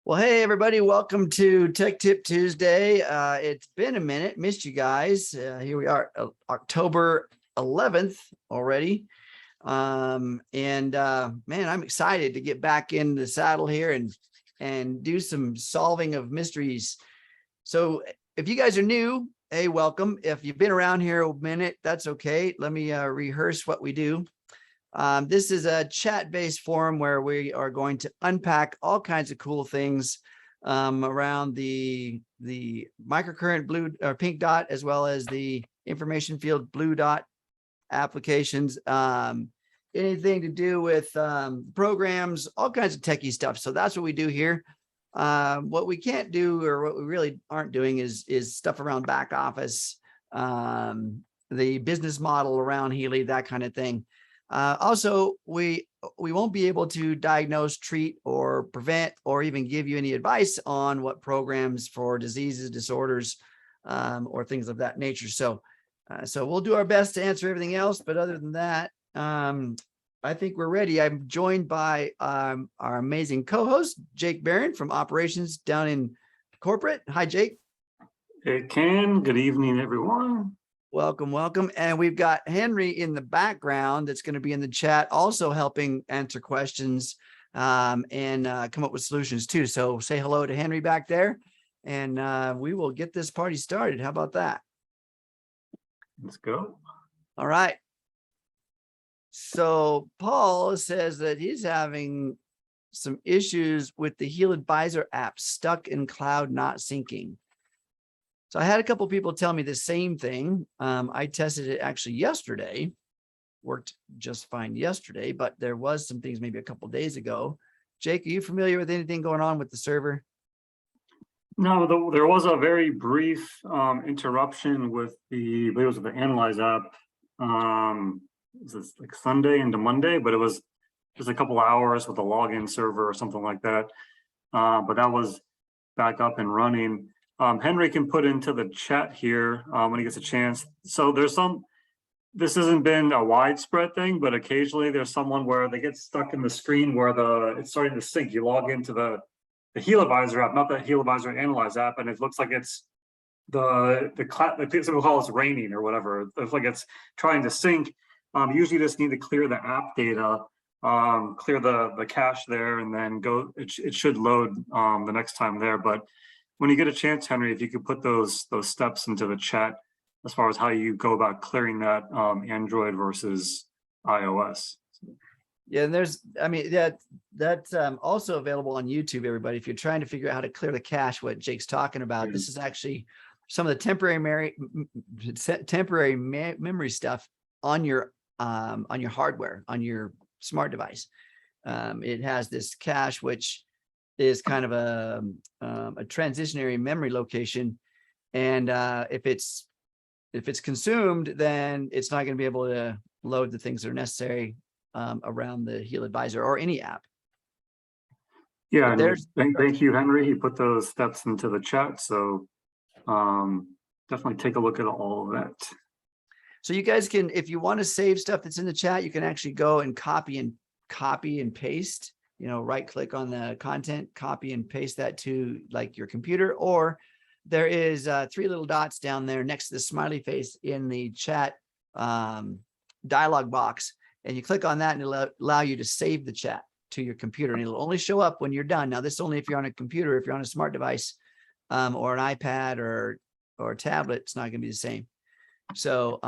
Well, hey, everybody. Welcome to Tech Tip Tuesday. It's been a minute. Missed you guys. Here we are, October 11th already. Man, I'm excited to get back in the saddle here and do some solving of mysteries. So if you guys are new, hey, welcome. If you've been around here a minute, that's okay. Let me rehearse what we do. This is a chat-based forum where we are going to unpack all kinds of cool things around the microcurrent blue or pink dot, as well as the information field blue dot applications, anything to do with programs, all kinds of techie stuff. So that's what we do here. What we can't do, or what we really aren't doing, is stuff around back office, the business model around Healy, that kind of thing. Also, we won't be able to diagnose, treat, or prevent, or even give you any advice on what programs for diseases, disorders, or things of that nature. So we'll do our best to answer everything else. But other than that, I think we're ready. I'm joined by our amazing co-host, Jake Barron from Operations down in corporate. Hi, Jake. Hey, Ken. Good evening, everyone. Welcome, welcome. And we've got Henry in the background that's going to be in the chat, also helping answer questions and come up with solutions too. So say hello to Henry back there, and we will get this party started. How about that? Let's go. All right. So Paul says that he's having some issues with the HealAdvisor app, stuck in cloud, not syncing. So I had a couple of people tell me the same thing. I tested it actually yesterday, worked just fine yesterday, but there was some things maybe a couple of days ago. Jake, are you familiar with anything going on with the server? No, there was a very brief interruption with I believe it was the Analyse app. It was like Sunday into Monday, but it was just a couple hours with a login server or something like that. But that was back up and running. Henry can put into the chat here when he gets a chance. So this hasn't been a widespread thing, but occasionally there's someone where they get stuck in the screen where it's starting to sync. You log into the HealAdvisor app, not the HealAdvisor Analyse app, and it looks like it's people call it raining or whatever. It looks like it's trying to sync. Usually you just need to clear the app data, clear the cache there, and then go. It should load the next time there. But when you get a chance, Henry, if you could put those steps into the chat as far as how you go about clearing that Android versus iOS. Yeah, and that's also available on YouTube, everybody. If you're trying to figure out how to clear the cache, what Jake's talking about, This is actually some of the temporary memory stuff on your hardware, on your smart device. It has this cache, which is kind of a transitionary memory location, and if it's consumed, then it's not going to be able to load the things that are necessary around the HealAdvisor or any app. Yeah, thank you, Henry. He put those steps into the chat, so definitely take a look at all of that. So you guys can, if you want to save stuff that's in the chat, you can actually go and copy and paste. Right click on the content, copy and paste that to like your computer, or there is 3 little dots down there next to the smiley face in the chat dialog box, and you click on that and it'll allow you to save the chat to your computer, and it'll only show up when you're done. Now, this is only if you're on a computer. If you're on a smart device or an iPad or a tablet, it's not going to be the same. So,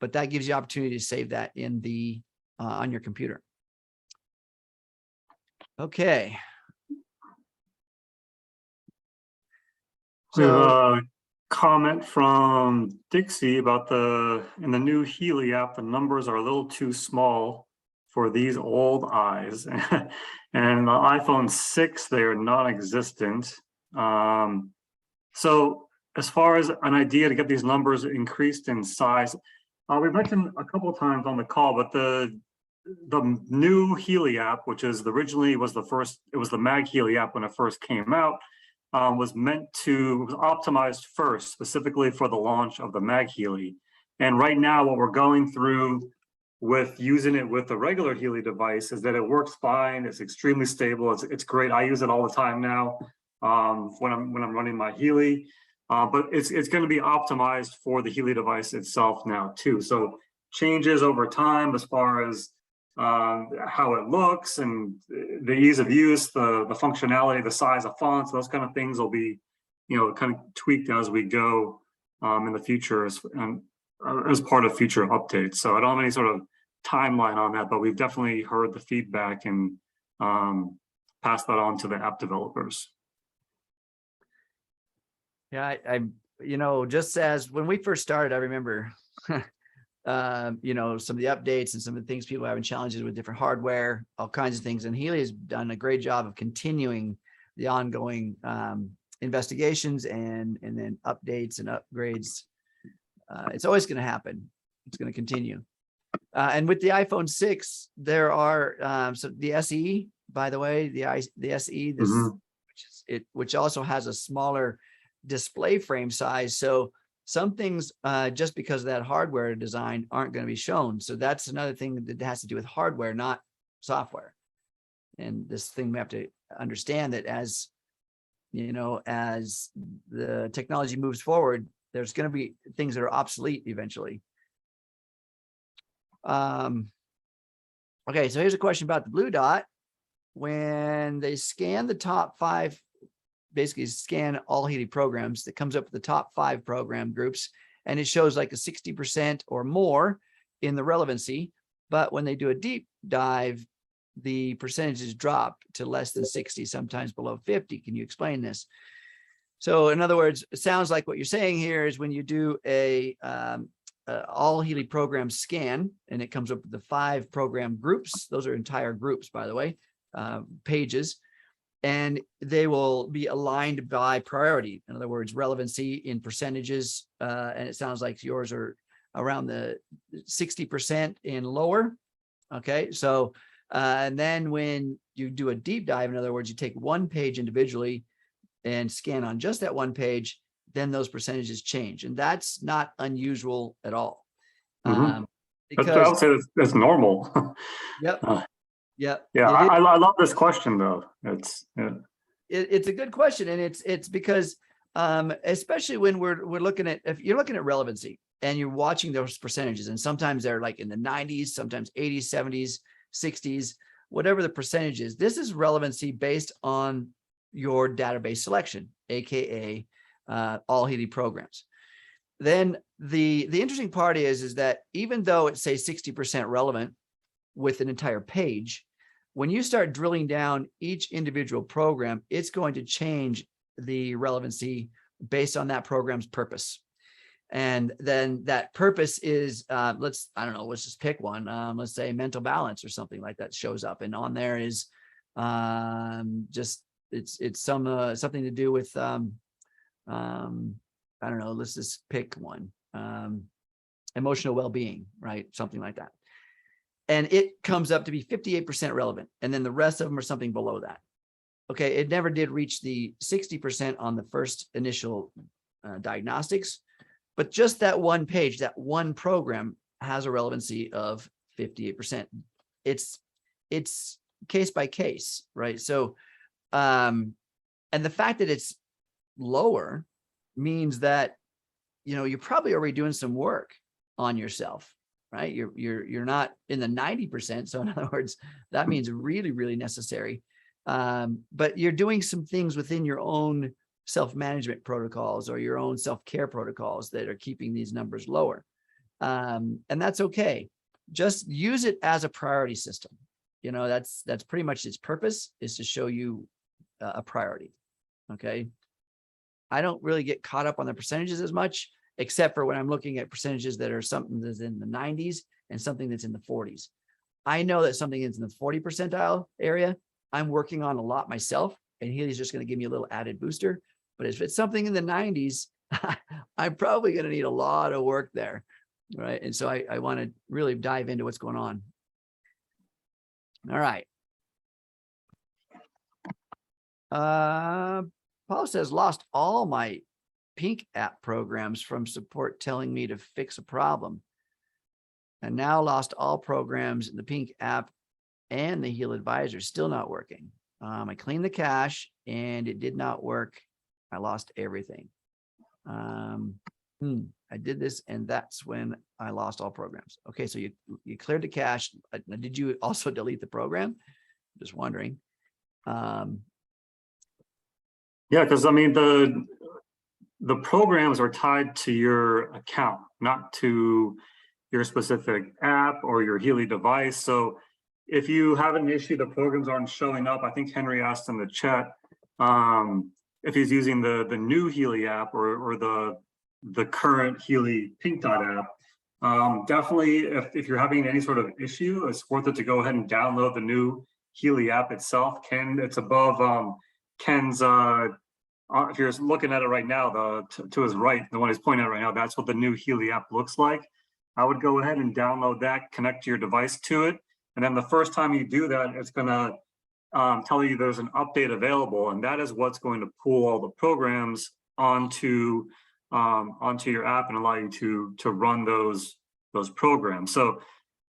but that gives you opportunity to save that in the on your computer. Okay. So, we have a comment from Dixie about in the new Healy app, the numbers are a little too small for these old eyes. And the iPhone 6, they are non-existent. So as far as an idea to get these numbers increased in size, we mentioned a couple of times on the call, but the new Healy app, which is originally was the MagHealy app when it first came out, was optimized first specifically for the launch of the MagHealy. And right now what we're going through with using it with the regular Healy device is that it works fine. It's extremely stable. It's great. I use it all the time now when I'm running my Healy. But it's going to be optimized for the Healy device itself now too. So changes over time as far as how it looks and the ease of use, the functionality, the size of fonts, those kind of things will be, kind of tweaked as we go in the future as part of future updates. So I don't have any sort of timeline on that, but we've definitely heard the feedback and passed that on to the app developers. Yeah, I just as when we first started, I remember, some of the updates and some of the things people having challenges with different hardware, all kinds of things. And Healy has done a great job of continuing the ongoing investigations and then updates and upgrades. It's always going to happen. It's going to continue. And with the iPhone 6, there are so the SE, by the way, the SE, which also has a smaller display frame size. So some things, just because of that hardware design, aren't going to be shown. So that's another thing that has to do with hardware, not software. And this thing we have to understand that as the technology moves forward, there's going to be things that are obsolete eventually. Okay, so here's a question about the blue dot. When they scan the top 5, basically scan all Healy programs, that comes up with the top 5 program groups, and it shows like a 60% or more in the relevancy. But when they do a deep dive, the percentages drop to less than 60, sometimes below 50. Can you explain this? So in other words, it sounds like what you're saying here is when you do a all Healy program scan, and it comes up with the 5 program groups. Those are entire groups, by the way, pages, and they will be aligned by priority. In other words, relevancy in percentages. And it sounds like yours are around the 60% and lower. Okay. So, and then when you do a deep dive, in other words, you take one page individually and scan on just that one page, then those percentages change. And that's not unusual at all. Because I would say that's normal. Yep. Yep. Yeah. I love this question though. It's a good question. And it's because, especially when we're looking at, if you're looking at relevancy and you're watching those percentages, and sometimes they're like in the 90s, sometimes 80s, 70s, 60s, whatever the percentage is, this is relevancy based on your database selection, AKA all Healy programs. Then the interesting part is that even though it's say 60% relevant with an entire page, when you start drilling down each individual program, it's going to change the relevancy based on that program's purpose. And then that purpose is, let's just pick one. Let's say mental balance or something like that shows up, and on there is it's something to do with I don't know, let's just pick one, emotional well-being, right? Something like that. And it comes up to be 58% relevant. And then the rest of them are something below that. Okay. It never did reach the 60% on the first initial diagnostics, but just that one page, that one program has a relevancy of 58%. It's case by case, right? So, and the fact that it's lower means that, you're probably already doing some work on yourself, right? You're not in the 90%. So in other words, that means really, really necessary. But you're doing some things within your own self-management protocols or your own self-care protocols that are keeping these numbers lower. And that's okay. Just use it as a priority system. That's pretty much its purpose, is to show you a priority. Okay. I don't really get caught up on the percentages as much, except for when I'm looking at percentages that are something that's in the 90s and something that's in the 40s. I know that something is in the 40 percentile area, I'm working on a lot myself, and Healy's just going to give me a little added booster. But if it's something in the 90s, I'm probably going to need a lot of work there, right? And so I want to really dive into what's going on. All right. Paul says, lost all my Pink app programs from support telling me to fix a problem. and now lost all programs in the pink app and the HealAdvisor, still not working. I cleaned the cache and it did not work. I lost everything. I did this and that's when I lost all programs. Okay, so you cleared the cache. Did you also delete the program? Just wondering. Yeah, because I mean the programs are tied to your account, not to your specific app or your Healy device. So if you have an issue, the programs aren't showing up. I think Henry asked in the chat if he's using the new Healy app or the current Healy Pink Dot app. Definitely, if you're having any sort of issue, it's worth it to go ahead and download the new Healy app itself. It's above Ken's. If you're looking at it right now, to his right, the one he's pointing at right now, that's what the new Healy app looks like. I would go ahead and download that, connect your device to it, and then the first time you do that, it's going to tell you there's an update available, and that is what's going to pull all the programs onto your app and allow you to run those programs. So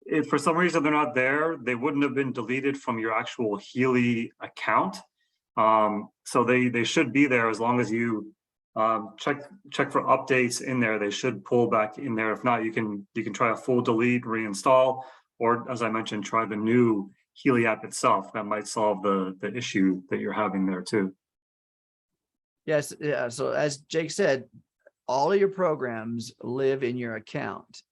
if for some reason they're not there, they wouldn't have been deleted from your actual Healy account. So they should be there as long as you check for updates in there. They should pull back in there. If not, you can try a full delete, reinstall, or as I mentioned, try the new Healy app itself. That might solve the issue that you're having there too. Yes, yeah. So as Jake said, all of your programs live in your account.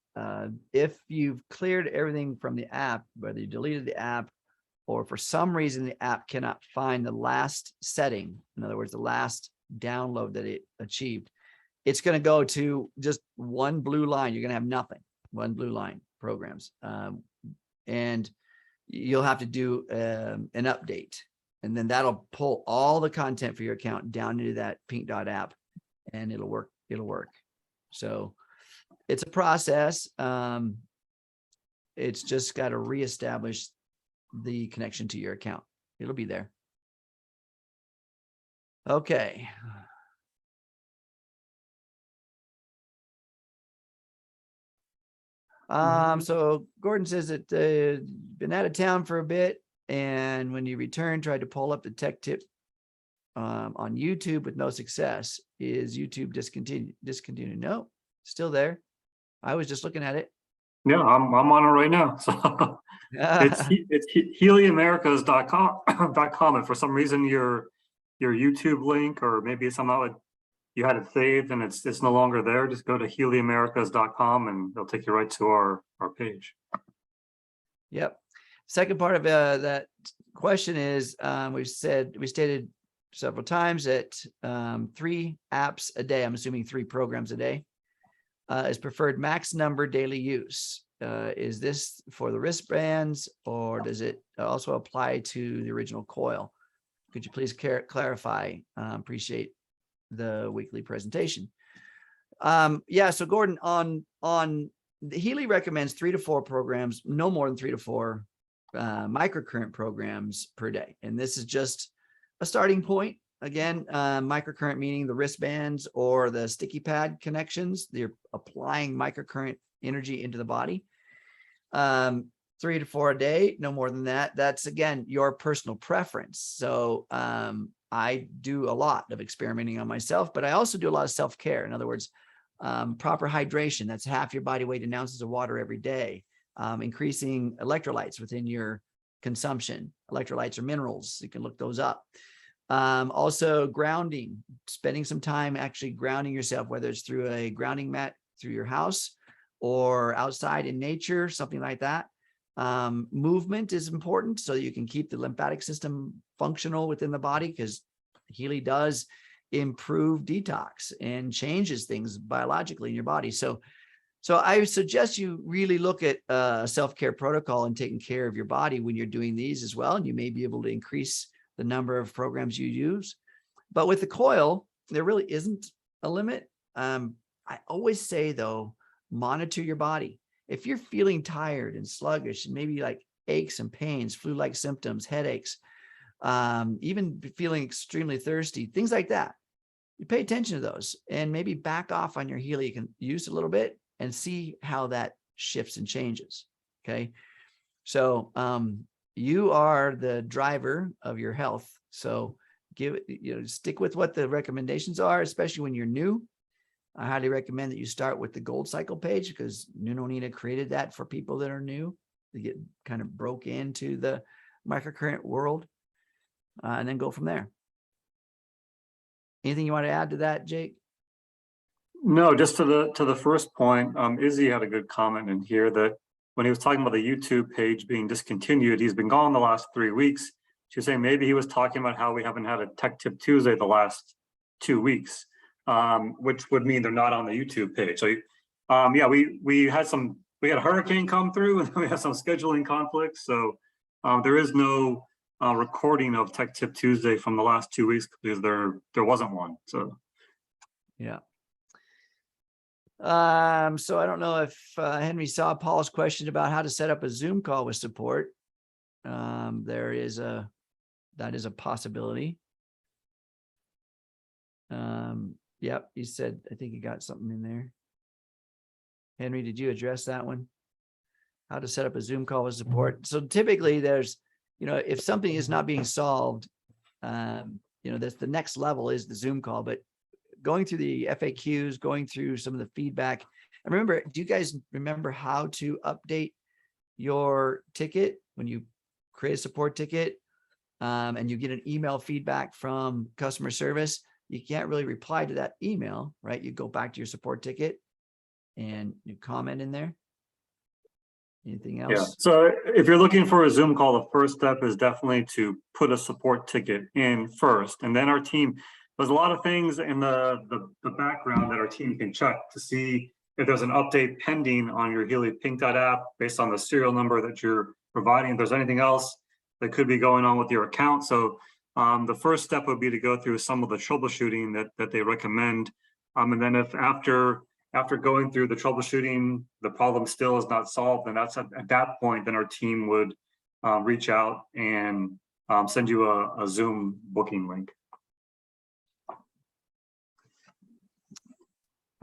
If you've cleared everything from the app, whether you deleted the app or for some reason the app cannot find the last setting, in other words, the last download that it achieved, it's going to go to just one blue line. You're going to have nothing, one blue line programs. And you'll have to do an update, and then that'll pull all the content for your account down into that pink dot app, and it'll work. So it's a process. It's just got to reestablish the connection to your account. It'll be there. Okay. So Gordon says that been out of town for a bit, and when you return, tried to pull up the tech tip on YouTube with no success. Is YouTube discontinued? No, still there. I was just looking at it. Yeah, I'm on it right now. So it's HealAmerica's.com. And for some reason your YouTube link, or maybe somehow you had it saved and it's no longer there, just go to HealAmerica's.com and they'll take you right to our page. Yep. Second part of that question is we stated several times that 3 apps a day, I'm assuming 3 programs a day, is preferred max number daily use. Is this for the wristbands, or does it also apply to the original Coil? Could you please clarify? Appreciate the weekly presentation. Yeah, so Gordon, on the Healy recommends 3 to 4 programs, no more than 3 to 4 microcurrent programs per day. And this is just a starting point. Again, microcurrent meaning the wristbands or the sticky pad connections. They're applying microcurrent energy into the body. 3 to 4 a day, no more than that. That's, again, your personal preference. So I do a lot of experimenting on myself, but I also do a lot of self-care. In other words, proper hydration. That's half your body weight in ounces of water every day. Increasing electrolytes within your consumption. Electrolytes are minerals. You can look those up. Also grounding, spending some time actually grounding yourself, whether it's through a grounding mat through your house or outside in nature, something like that. Movement is important so that you can keep the lymphatic system functional within the body, because Healy does improve detox and changes things biologically in your body. So I suggest you really look at a self-care protocol and taking care of your body when you're doing these as well. And you may be able to increase the number of programs you use. But with the Coil, there really isn't a limit. I always say, though, monitor your body. If you're feeling tired and sluggish and maybe like aches and pains, flu-like symptoms, headaches, even feeling extremely thirsty, things like that, you pay attention to those and maybe back off on your Healy use a little bit and see how that shifts and changes. Okay. So you are the driver of your health. So stick with what the recommendations are, especially when you're new. I highly recommend that you start with the gold cycle page, because Nuno Nina created that for people that are new to get kind of broke into the microcurrent world, and then go from there. Anything you want to add to that, Jake? No, just to the first point, Izzy had a good comment in here that when he was talking about the YouTube page being discontinued, he's been gone the last 3 weeks. She was saying maybe he was talking about how we haven't had a Tech Tip Tuesday the last 2 weeks, which would mean they're not on the YouTube page. So, yeah, we had a hurricane come through, and we had some scheduling conflicts. So there is no recording of Tech Tip Tuesday from the last 2 weeks because there wasn't one. So, yeah. So I don't know if Henry saw Paul's question about how to set up a Zoom call with support. That is a possibility. Yep, he said, I think he got something in there. Henry, did you address that one? How to set up a Zoom call with support. So typically there's, if something is not being solved, that's the next level is the Zoom call, but going through the FAQs, going through some of the feedback. And remember, do you guys remember how to update your ticket when you create a support ticket and you get an email feedback from customer service? You can't really reply to that email, right? You go back to your support ticket and you comment in there. Anything else? yeah. So if you're looking for a Zoom call, the first step is definitely to put a support ticket in first, and then our team. There's a lot of things in the background that our team can check to see if there's an update pending on your Healy Pink Dot app based on the serial number that you're providing. If there's anything else that could be going on with your account. So the first step would be to go through some of the troubleshooting that they recommend. And then if after going through the troubleshooting, the problem still is not solved, then that's at that point, then our team would reach out and send you a Zoom booking link.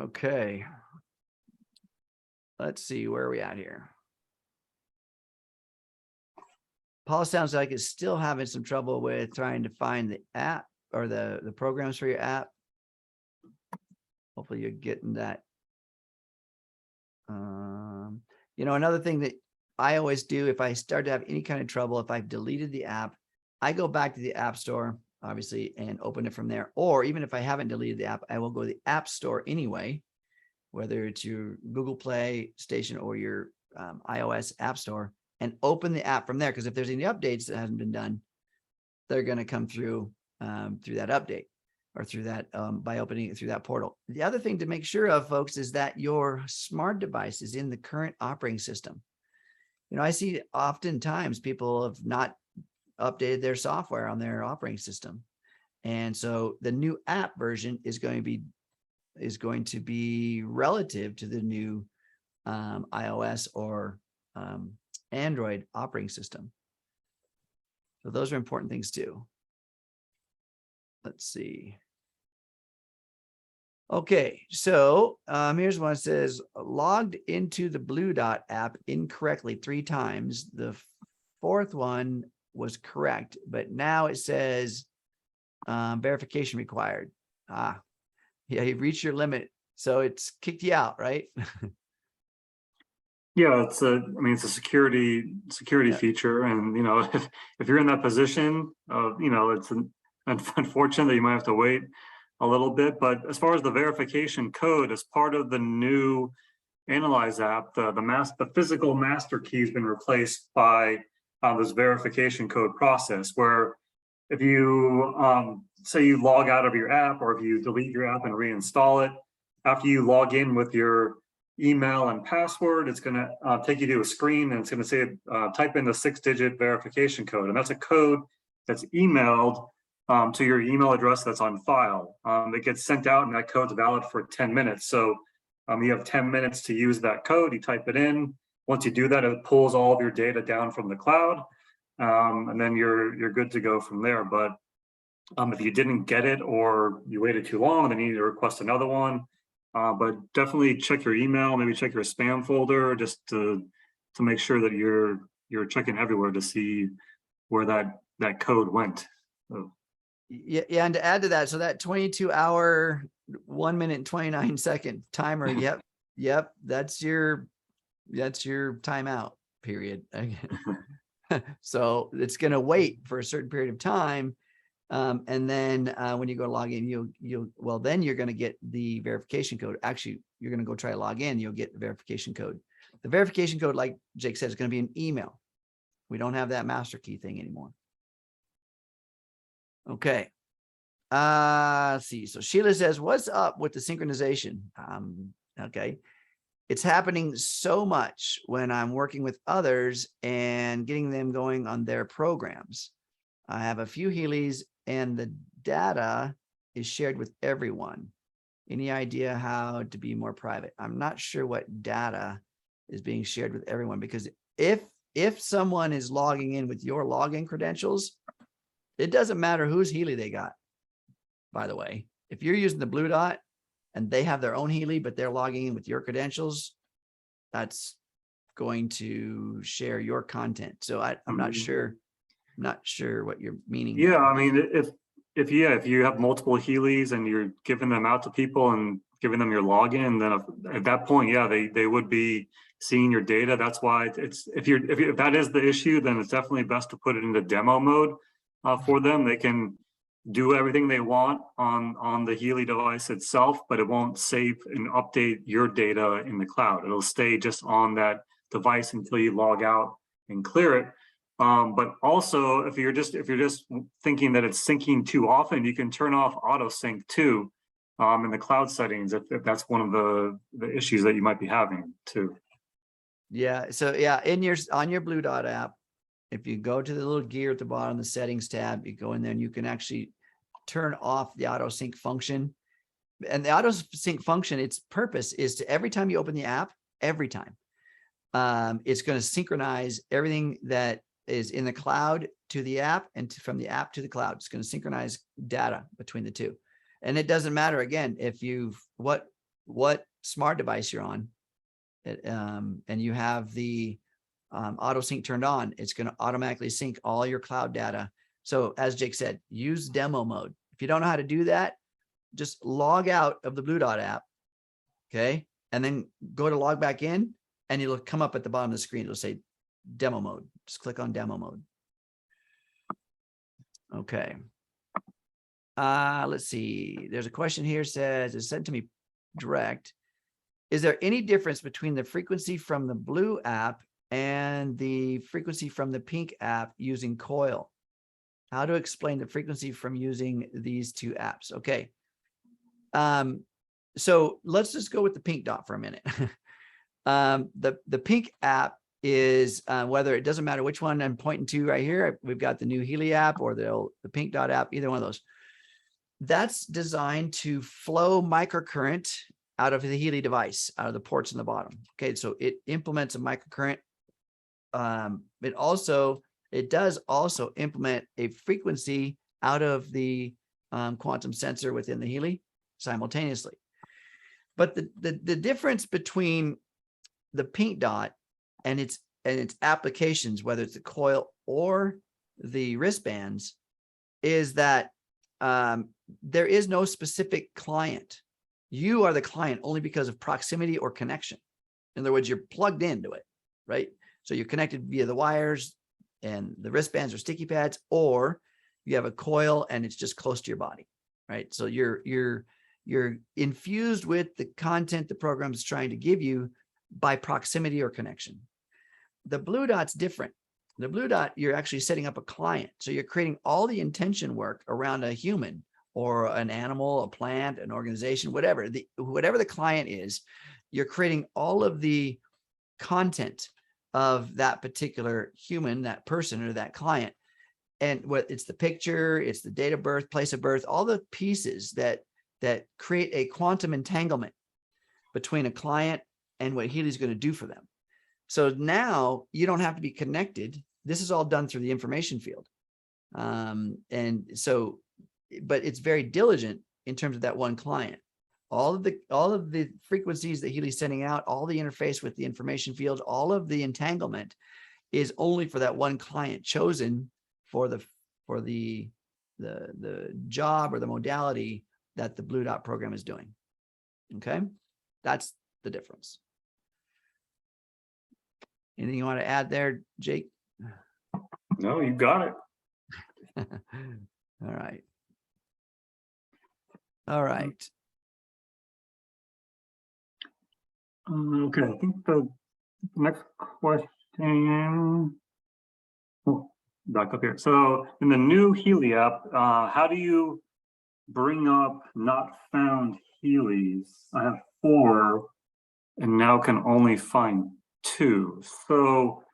Okay. Let's see, where are we at here? Paul sounds like it's still having some trouble with trying to find the app or the programs for your app. Hopefully you're getting that. Another thing that I always do if I start to have any kind of trouble, if I've deleted the app, I go back to the App Store, obviously, and open it from there. Or even if I haven't deleted the app, I will go to the App Store anyway, whether it's your Google Play station or your iOS App Store, and open the app from there. Because if there's any updates that hasn't been done, they're going to come through that update or through that by opening it through that portal. The other thing to make sure of, folks, is that your smart device is in the current operating system. I see oftentimes people have not updated their software on their operating system. And so the new app version is going to be relative to the new iOS or Android operating system. So those are important things too. Let's see. Okay, so here's one that says logged into the Blue Dot app incorrectly 3 times. The 4th one was correct, but now it says verification required. Yeah, you've reached your limit, so it's kicked you out, right? Yeah, it's a security Yeah. feature, and if you're in that position, it's unfortunate that you might have to wait a little bit. But as far as the verification code, as part of the new Analyse app, the physical master key has been replaced by this verification code process, where if you say you log out of your app, or if you delete your app and reinstall it, after you log in with your email and password, it's going to take you to a screen, and it's going to say type in the 6-digit verification code, and that's a code that's emailed to your email address that's on file. It gets sent out, and that code's valid for 10 minutes. So you have 10 minutes to use that code. You type it in. Once you do that, it pulls all of your data down from the cloud, and then you're good to go from there. But if you didn't get it, or you waited too long, then you need to request another one. But definitely check your email, maybe check your spam folder, just to make sure that you're checking everywhere to see where that code went. So, Yeah, yeah, and to add to that, so that 22-hour, 1 minute and 29-second timer, yep, that's your timeout period. So it's going to wait for a certain period of time. And then when you go log in, then you're going to get the verification code. Actually, you're going to go try to log in, you'll get the verification code. The verification code, like Jake said, is going to be an email. We don't have that master key thing anymore. Okay. Let's see. So Sheila says, what's up with the synchronization? Okay. It's happening so much when I'm working with others and getting them going on their programs. I have a few Healys and the data is shared with everyone. Any idea how to be more private? I'm not sure what data is being shared with everyone, because if someone is logging in with your login credentials, it doesn't matter whose Healy they got. By the way, if you're using the blue dot and they have their own Healy, but they're logging in with your credentials, that's going to share your content. So I'm not sure what you're meaning. yeah, I mean, if you have multiple Healys and you're giving them out to people and giving them your login, then at that point, yeah, they would be seeing your data. That's why it's if that is the issue, then it's definitely best to put it into demo mode for them. They can do everything they want on the Healy device itself, but it won't save and update your data in the cloud. It'll stay just on that device until you log out and clear it. But also, if you're just thinking that it's syncing too often, you can turn off auto sync too in the cloud settings if that's one of the issues that you might be having too. Yeah. So yeah, on your Blue Dot app, if you go to the little gear at the bottom, the settings tab, you go in there and you can actually turn off the auto sync function. And the auto sync function, its purpose is to, every time you open the app, every time, it's going to synchronize everything that is in the cloud to the app, and from the app to the cloud. It's going to synchronize data between the two. And it doesn't matter, again, if what smart device you're on, and you have the auto sync turned on, it's going to automatically sync all your cloud data. So as Jake said, use demo mode. If you don't know how to do that, just log out of the Blue Dot app. Okay. And then go to log back in, and it'll come up at the bottom of the screen. It'll say demo mode. Just click on demo mode. Okay. Let's see. There's a question here, says, it's sent to me direct. Is there any difference between the frequency from the blue app and the frequency from the pink app using Coil? How to explain the frequency from using these two apps? Okay. So let's just go with the pink dot for a minute. The pink app is whether, it doesn't matter which one I'm pointing to right here. We've got the new Healy app or the pink dot app, either one of those. That's designed to flow microcurrent out of the Healy device, out of the ports in the bottom. Okay, so it implements a microcurrent. It does also implement a frequency out of the quantum sensor within the Healy simultaneously. But the difference between the pink dot and its applications, whether it's the Coil or the wristbands, is that there is no specific client. You are the client only because of proximity or connection. In other words, you're plugged into it, right? So you're connected via the wires, and the wristbands or sticky pads, or you have a coil and it's just close to your body, right? So you're infused with the content the program is trying to give you by proximity or connection. The blue dot's different. The blue dot, you're actually setting up a client. So you're creating all the intention work around a human or an animal, a plant, an organization, whatever the client is. You're creating all of the content of that particular human, that person, or that client. And what it's the picture, it's the date of birth, place of birth, all the pieces that create a quantum entanglement between a client and what Healy's going to do for them. So now you don't have to be connected. This is all done through the information field. And so, but it's very diligent in terms of that one client. all of the frequencies that Healy's sending out, all the interface with the information field, all of the entanglement is only for that one client chosen for the job or the modality that the Blue Dot program is doing. Okay, that's the difference. Anything you want to add there, Jake? No, you got it. All right. All right. Okay, I think the next question. Oh, back up here. So in the new Healy app, how do you bring up not found Healys? I have 4 and now can only find 2. So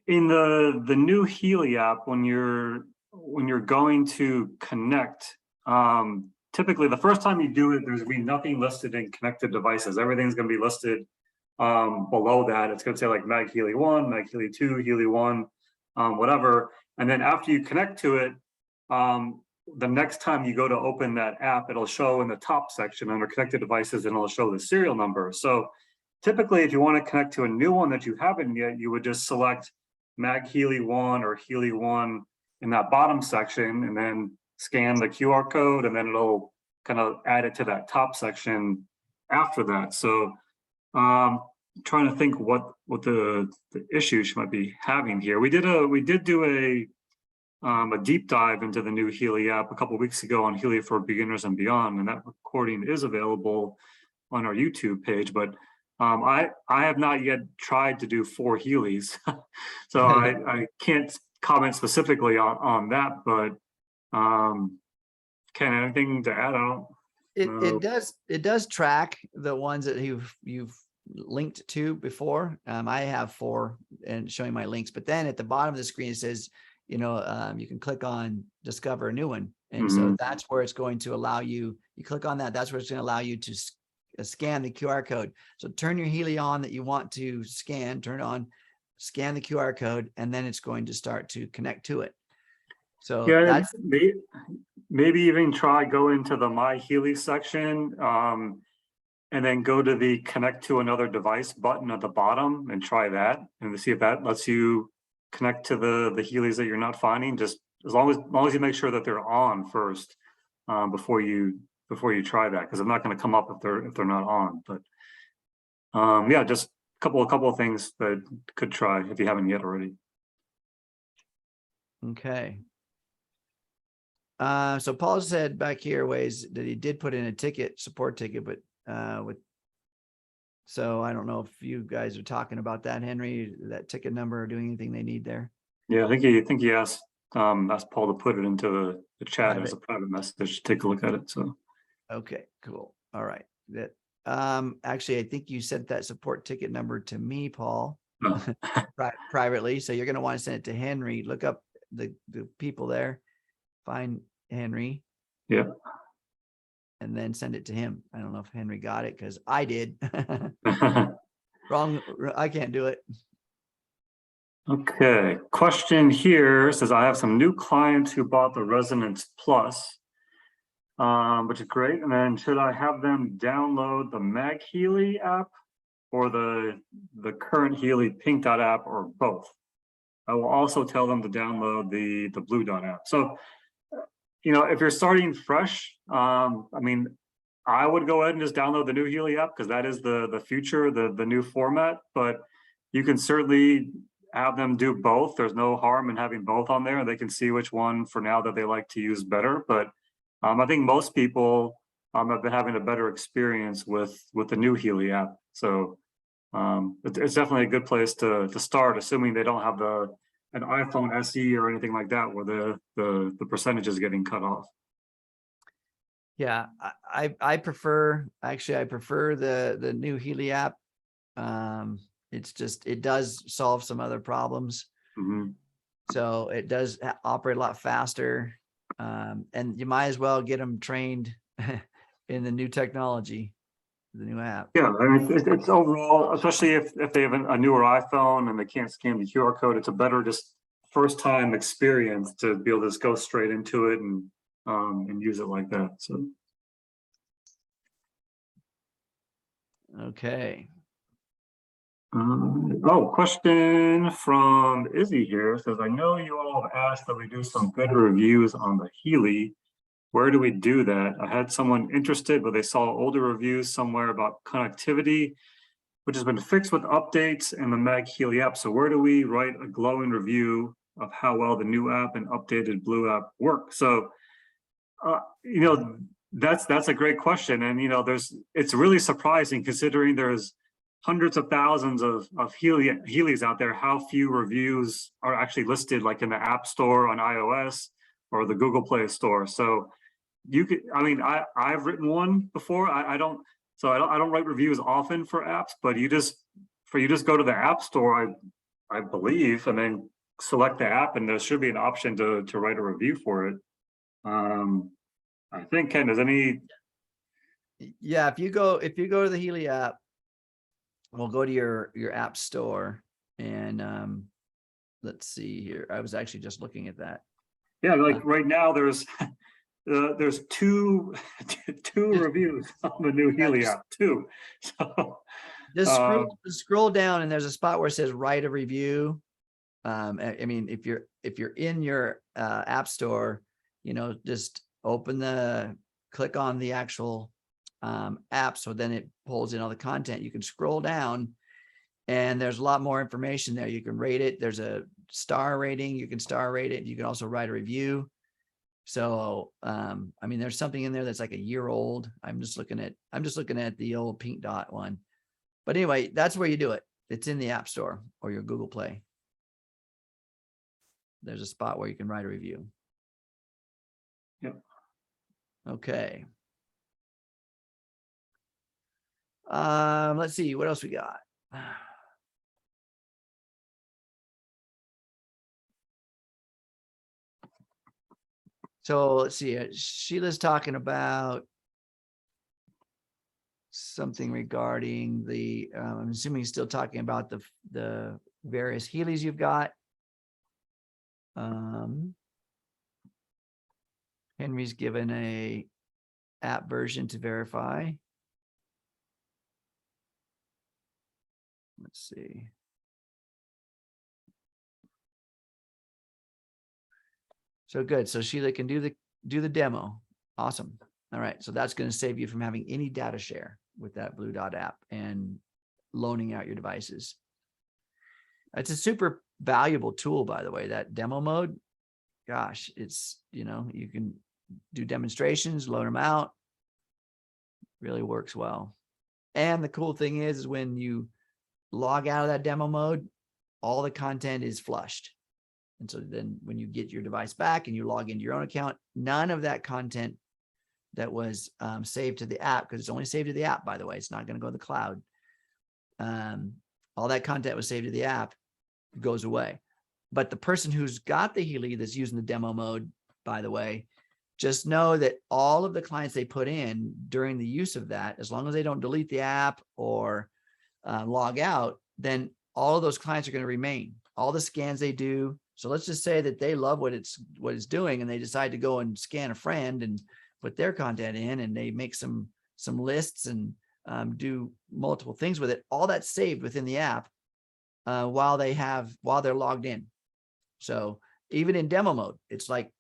in the new Healy app, when you're going to connect, typically the first time you do it, there's going to be nothing listed in connected devices. Everything's going to be listed below that. It's going to say like MagHealy 1, MagHealy 2, Healy 1, whatever. And then after you connect to it, the next time you go to open that app, it'll show in the top section under connected devices and it'll show the serial number. So typically, if you want to connect to a new one that you haven't yet, you would just select MagHealy 1 or Healy 1 in that bottom section and then scan the QR code, and then it'll kind of add it to that top section after that. So trying to think what the issues you might be having here. We did do a deep dive into the new Healy app a couple of weeks ago on Healy for Beginners and Beyond, and that recording is available on our YouTube page. But I have not yet tried to do 4 Healys, so I can't comment specifically on that. But Ken, anything to add on? It does track the ones that you've linked to before. I have 4 and showing my links, but then at the bottom of the screen it says, you can click on discover a new one, and so that's where it's going to allow you. You click on that, that's where it's going to allow you to scan the QR code. So turn your Healy on that you want to scan, turn it on, scan the QR code, and then it's going to start to connect to it. So yeah, that's maybe even try go into the My Healy section, and then go to the connect to another device button at the bottom and try that, and to see if that lets you connect to the Healys that you're not finding. Just as long as you make sure that they're on first before you try that, because I'm not going to come up if they're not on. But yeah, just a couple of things that could try if you haven't yet already. okay. So Paul said back here ways that he did put in a support ticket, but so I don't know if you guys are talking about that, Henry, that ticket number, or doing anything they need there. Yeah, I think he asked Paul to put it into the chat as a private message. Take a look at it. So okay, cool. All right. That actually, I think you sent that support ticket number to me, Paul, privately. So you're going to want to send it to Henry. Look up the people there, find Henry. Yeah. And then send it to him. I don't know if Henry got it because I did. Wrong. I can't do it. Okay. Question here says, I have some new clients who bought the Resonance Plus, which is great. And then should I have them download the MagHealy app or the current Healy Pink Dot app, or both? I will also tell them to download the Blue Dot app. So, if you're starting fresh, I mean, I would go ahead and just download the new Healy app, because that is the future, the new format. But you can certainly have them do both. There's no harm in having both on there. They can see which one for now that they like to use better. But I think most people have been having a better experience with the new Healy app. So it's definitely a good place to start, assuming they don't have an iPhone SE or anything like that, where the percentage is getting cut off. Yeah, I prefer the new Healy app. It does solve some other problems. So it does operate a lot faster. And you might as well get them trained in the new technology, the new app. Yeah, I mean, it's overall, especially if they have a newer iPhone and they can't scan the QR code, it's a better just first time experience to be able to just go straight into it and use it like that. So Okay. Question from Izzy here says, I know you all have asked that we do some good reviews on the Healy. Where do we do that? I had someone interested, but they saw older reviews somewhere about connectivity, which has been fixed with updates in the MagHealy app. So where do we write a glowing review of how well the new app and updated blue app work? So, that's a great question. And, it's really surprising considering there's hundreds of thousands of Healys out there, how few reviews are actually listed like in the App Store on iOS or the Google Play Store. So I've written one before. I don't write reviews often for apps, but you just go to the App Store, I believe, and then select the app, and there should be an option to write a review for it. I think, Ken, Yeah, if you go to the Healy app, we'll go to your app store, and let's see here. I was actually just looking at that. Yeah, like right now there's two reviews on the new Healy app, two. So just scroll down, and there's a spot where it says write a review. I mean, if you're in your app store, just click on the actual app, so then it pulls in all the content. You can scroll down, and there's a lot more information there. You can rate it. There's a star rating. You can star rate it. You can also write a review. So, there's something in there that's like a year old. I'm just looking at the old pink dot one. But anyway, that's where you do it. It's in the App Store or your Google Play. There's a spot where you can write a review. Yep. Okay. Let's see what else we got. So let's see. Sheila's talking about something regarding the. I'm assuming he's still talking about the various Healys you've got. Henry's given a app version to verify. Let's see. So good. So Sheila can do the demo. Awesome. All right. So that's going to save you from having any data share with that Blue Dot app and loaning out your devices. It's a super valuable tool, by the way, that demo mode. Gosh, it's, you can do demonstrations, loan them out. Really works well. And the cool thing is when you log out of that demo mode, all the content is flushed. And so then when you get your device back and you log into your own account, none of that content that was saved to the app, because it's only saved to the app, by the way, it's not going to go to the cloud. All that content was saved to the app, goes away. But the person who's got the Healy that's using the demo mode, by the way, just know that all of the clients they put in during the use of that, as long as they don't delete the app or log out, then all of those clients are going to remain. All the scans they do. So let's just say that they love what it's doing, and they decide to go and scan a friend and put their content in, and they make some lists and do multiple things with it. All that's saved within the app while they're logged in. So even in demo mode, it's like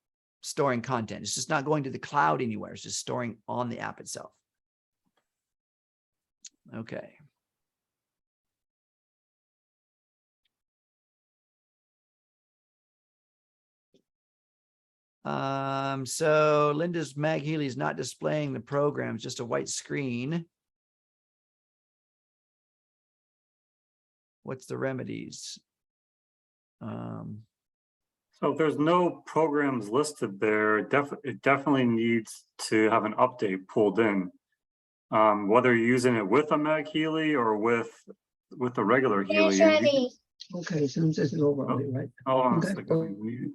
storing content. It's just not going to the cloud anywhere. It's just storing on the app itself. Okay. So Linda's MagHealy is not displaying the program, it's just a white screen. What's the remedies? So if there's no programs listed there, it definitely needs to have an update pulled in. Whether you're using it with a MagHealy or with a regular Healy. Okay, so this is over, right? Hold on Okay. a second.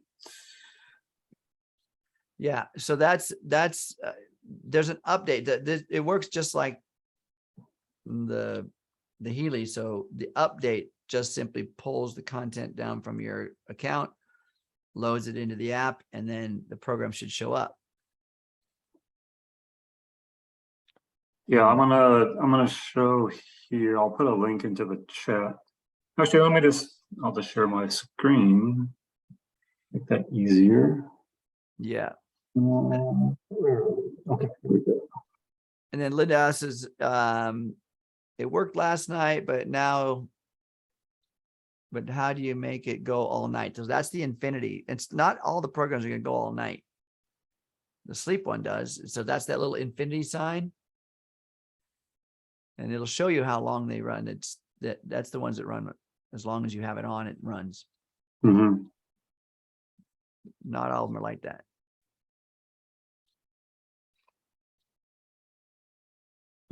Yeah, so that's there's an update. It works just like the Healy. So the update just simply pulls the content down from your account, loads it into the app, and then the program should show up. Yeah, I'm gonna show here. I'll put a link into the chat. Actually, I'll just share my screen. Make that easier. Yeah. Okay, here we go. And then Linda asks, it worked last night, but how do you make it go all night? So that's the infinity. It's not all the programs are going to go all night. The sleep one does. So that's that little infinity sign. And it'll show you how long they run. That's the ones that run as long as you have it on, it runs. Mm-hmm. Not all of them are like that.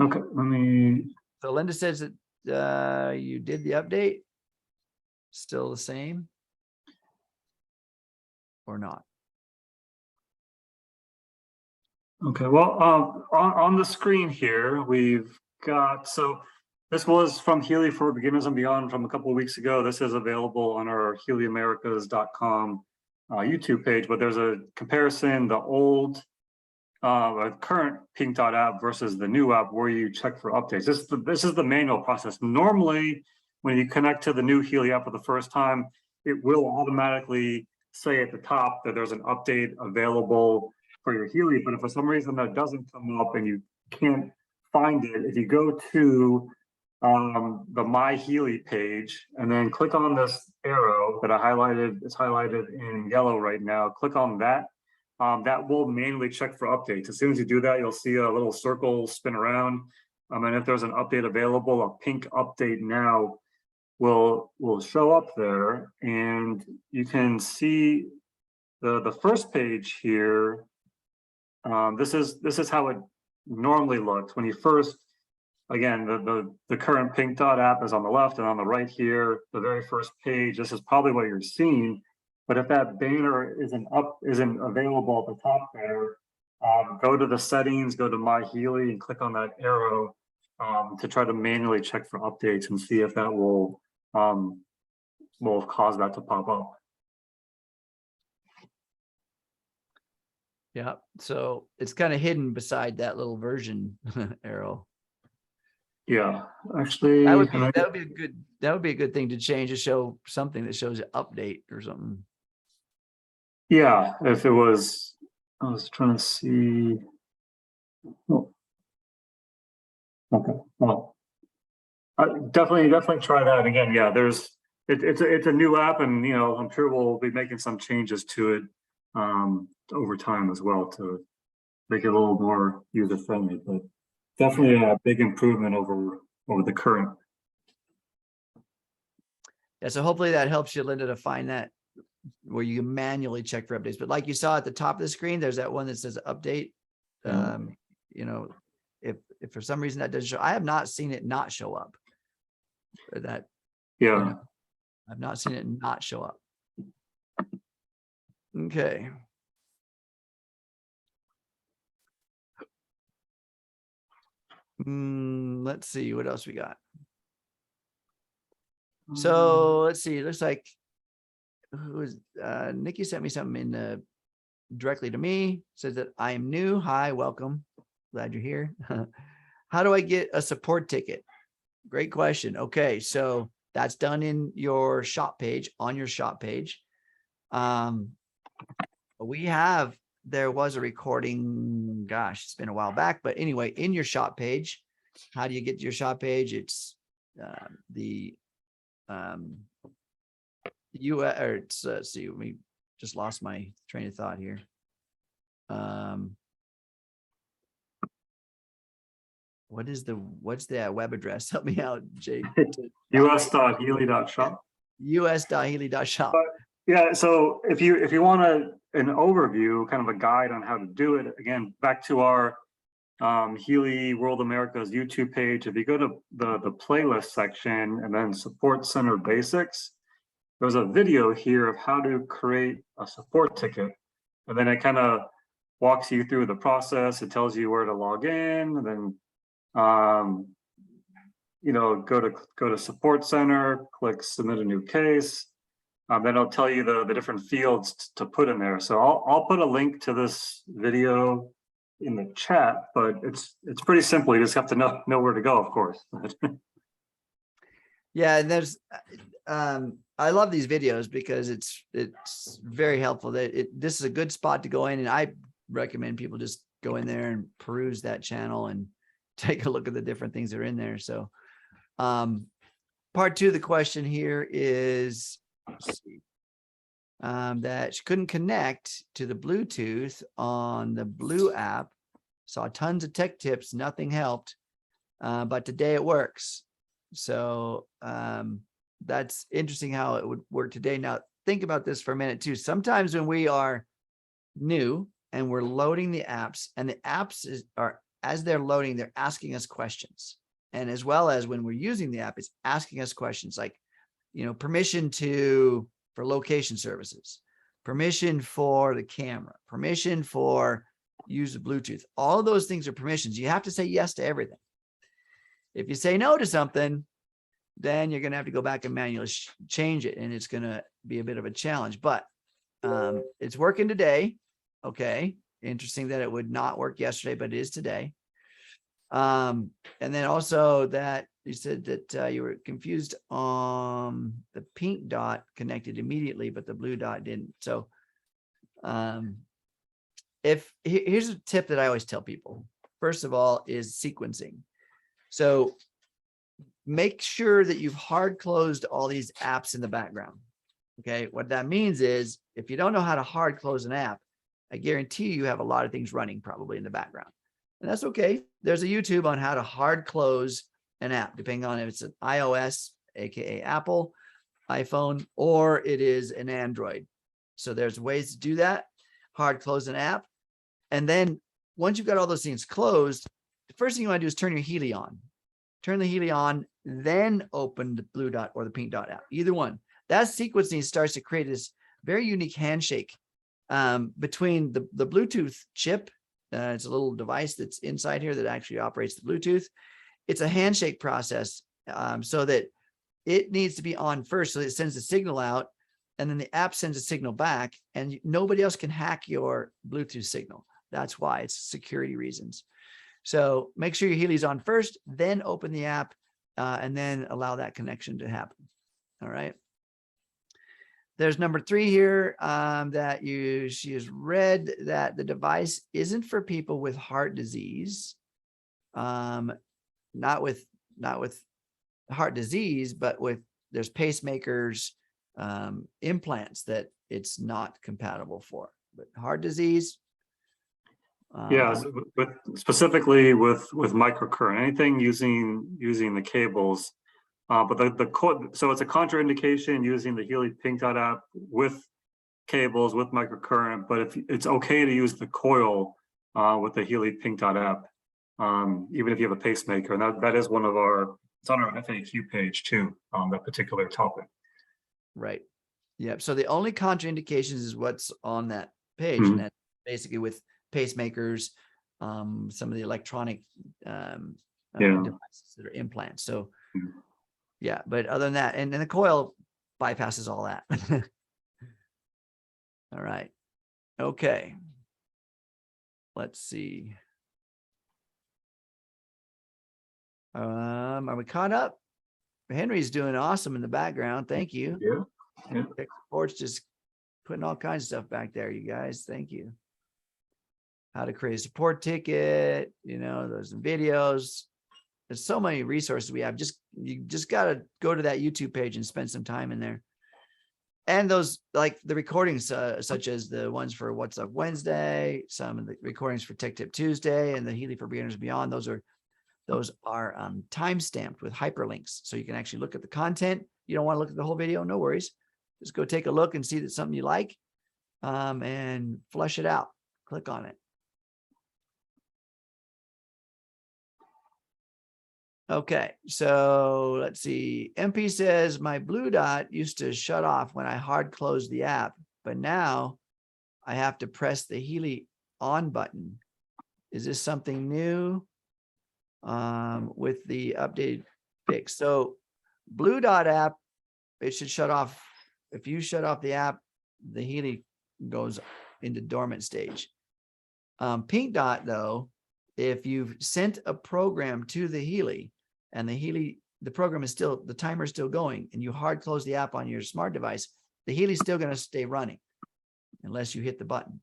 Okay, let me. So Linda says that you did the update. Still the same or not? Okay, well, on the screen here, we've got, so this was from Healy for Beginners and Beyond from a couple of weeks ago. This is available on our HealyAmericas.com YouTube page, but there's a comparison, the old current Pink Dot app versus the new app where you check for updates. This is the manual process. Normally, when you connect to the new Healy app for the first time, it will automatically say at the top that there's an update available for your Healy, but if for some reason that doesn't come up and you can't find it, if you go to the MagHealy page and then click on this arrow that I highlighted, it's highlighted in yellow right now, click on that. That will manually check for updates. As soon as you do that, you'll see a little circle spin around. And if there's an update available, a pink update now will show up there. And you can see the first page here. This is how it normally looks when you first, again, the current Pink Dot app is on the left, and on the right here, the very first page, this is probably what you're seeing. But if that banner isn't available at the top there, go to the settings, go to MagHealy, and click on that arrow to try to manually check for updates and see if that will cause that to pop up. Yeah. So it's kind of hidden beside that little version arrow. Yeah, actually, That would be a good thing to change, to show something that shows an update or something. yeah, if it was, I was trying to see. Oh. Okay, well, definitely try that again. Yeah, it's a new app, and I'm sure we'll be making some changes to it over time as well to make it a little more user friendly. But definitely a big improvement over the current. Yeah. So hopefully that helps you, Linda, to find that where you can manually check for updates. But like you saw at the top of the screen, there's that one that says update. If for some reason that doesn't show, I have not seen it not show up. Or that, Yeah. I've not seen it not show up. Okay. Let's see what else we got. So let's see. It looks like Nikki sent me something directly to me. Says that I am new. Hi, welcome. Glad you're here. How do I get a support ticket? Great question. Okay, so that's done in your shop page, on your shop page. There was a recording, gosh, it's been a while back, but anyway, in your shop page, how do you get to your shop page? It's let's see, we just lost my train of thought here. What's the web address? Help me out, Jake. us.healy.shop. us.healy.shop. Yeah, so if you want an overview, kind of a guide on how to do it, again, back to our Healy World America's YouTube page, if you go to the playlist section and then Support Center Basics, there's a video here of how to create a support ticket. And then it kind of walks you through the process. It tells you where to log in, and then go to Support Center, click Submit a New Case. Then it'll tell you the different fields to put in there. So I'll put a link to this video in the chat, but it's pretty simple. You just have to know where to go, of course. Yeah, and there's I love these videos because it's very helpful. This is a good spot to go in, and I recommend people just go in there and peruse that channel and take a look at the different things that are in there. So part two of the question here is, let's see, that she couldn't connect to the Bluetooth on the Blue app. Saw tons of tech tips, nothing helped, but today it works. So that's interesting how it would work today. Now think about this for a minute too. Sometimes when we are new and we're loading the apps, and the apps are, as they're loading, they're asking us questions. And as well as when we're using the app, it's asking us questions like, permission for location services, permission for the camera, permission for use of Bluetooth. All of those things are permissions. You have to say yes to everything. If you say no to something, then you're going to have to go back and manually change it. And it's going to be a bit of a challenge, but it's working today. Okay. Interesting that it would not work yesterday, but it is today. And then also that you said that you were confused on the pink dot connected immediately, but the blue dot didn't. So here's a tip that I always tell people. First of all is sequencing. So make sure that you've hard closed all these apps in the background. Okay. What that means is if you don't know how to hard close an app, I guarantee you have a lot of things running probably in the background. And that's okay. There's a YouTube on how to hard close an app, depending on if it's an iOS, AKA Apple, iPhone, or it is an Android. So there's ways to do that. Hard close an app. And then once you've got all those things closed, the first thing you want to do is turn your Healy on. Turn the Healy on, then open the blue dot or the pink dot app. Either one. That sequencing starts to create this very unique handshake between the Bluetooth chip. It's a little device that's inside here that actually operates the Bluetooth. It's a handshake process so that it needs to be on first. So it sends a signal out, and then the app sends a signal back, and nobody else can hack your Bluetooth signal. That's why it's security reasons. So make sure your Healy's on first, then open the app, and then allow that connection to happen. All right. There's number 3 here that she has read that the device isn't for people with heart disease, not with heart disease, but there's pacemakers, implants that it's not compatible for, but heart disease. Yeah, specifically with microcurrent, anything using the cables. But so it's a contraindication using the Healy Pink Dot app with cables, with microcurrent, but if it's okay to use the Coil with the Healy Pink Dot app, even if you have a pacemaker. And that is it's on our FAQ page too, on that particular topic. Right. Yep. So the only contraindications is what's on that page. And that's basically with pacemakers, some of the electronic devices that are implants. So yeah, but other than that, and the Coil bypasses all that. All right. Okay. Let's see. Are we caught up? Henry's doing awesome in the background. Thank you. Yeah. Tech support's just putting all kinds of stuff back there, you guys. Thank you. How to create a support ticket, there's some videos. There's so many resources we have. You just got to go to that YouTube page and spend some time in there. And those, like the recordings, such as the ones for What's Up Wednesday, some of the recordings for Tech Tip Tuesday, and the Healy for Beginners Beyond. Those are time stamped with hyperlinks, so you can actually look at the content. You don't want to look at the whole video, no worries. Just go take a look and see that's something you like, and flush it out. Click on it. Okay, so let's see. MP says my blue dot used to shut off when I hard closed the app, but now I have to press the Healy on button. Is this something new with the updated fix? So blue dot app, it should shut off. If you shut off the app, the Healy goes into dormant stage. Pink dot though, if you've sent a program to the Healy and the program is still, the timer is still going and you hard close the app on your smart device, the Healy's still going to stay running unless you hit the button.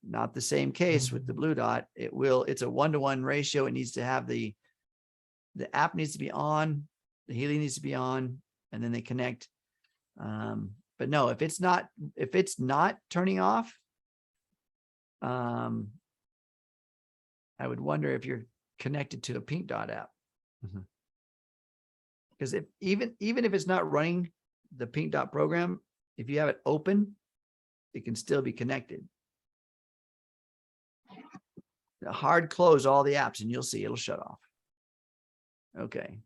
Not the same case with the blue dot. It's a 1-to-1 ratio. It needs to have the app needs to be on, the Healy needs to be on, and then they connect. But no, if it's not turning off, I would wonder if you're connected to a pink dot app. Because even if it's not running the pink dot program, if you have it open, it can still be connected. Hard close all the apps and you'll see it'll shut off. Okay.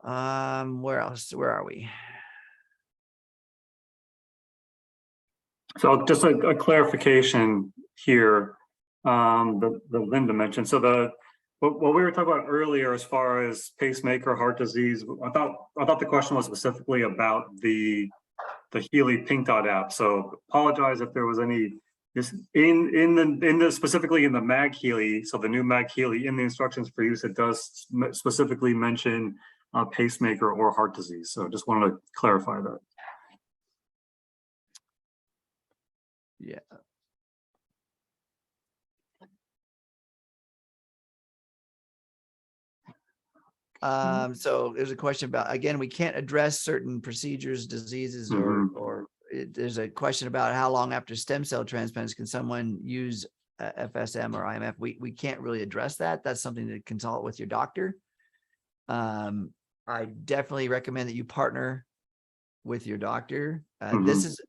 Where else? Where are we? So just a clarification here, the Linda mentioned. So what we were talking about earlier, as far as pacemaker, heart disease, I thought the question was specifically about the Healy Pink Dot app. So apologize if there was any specifically in the MagHealy. So the new MagHealy, in the instructions for use, it does specifically mention pacemaker or heart disease. So just wanted to clarify that. Yeah. So there's a question about, again, we can't address certain procedures, diseases, or there's a question about how long after stem cell transplants can someone use FSM or IMF. We can't really address that. That's something to consult with your doctor. I definitely recommend that you partner with your doctor. This is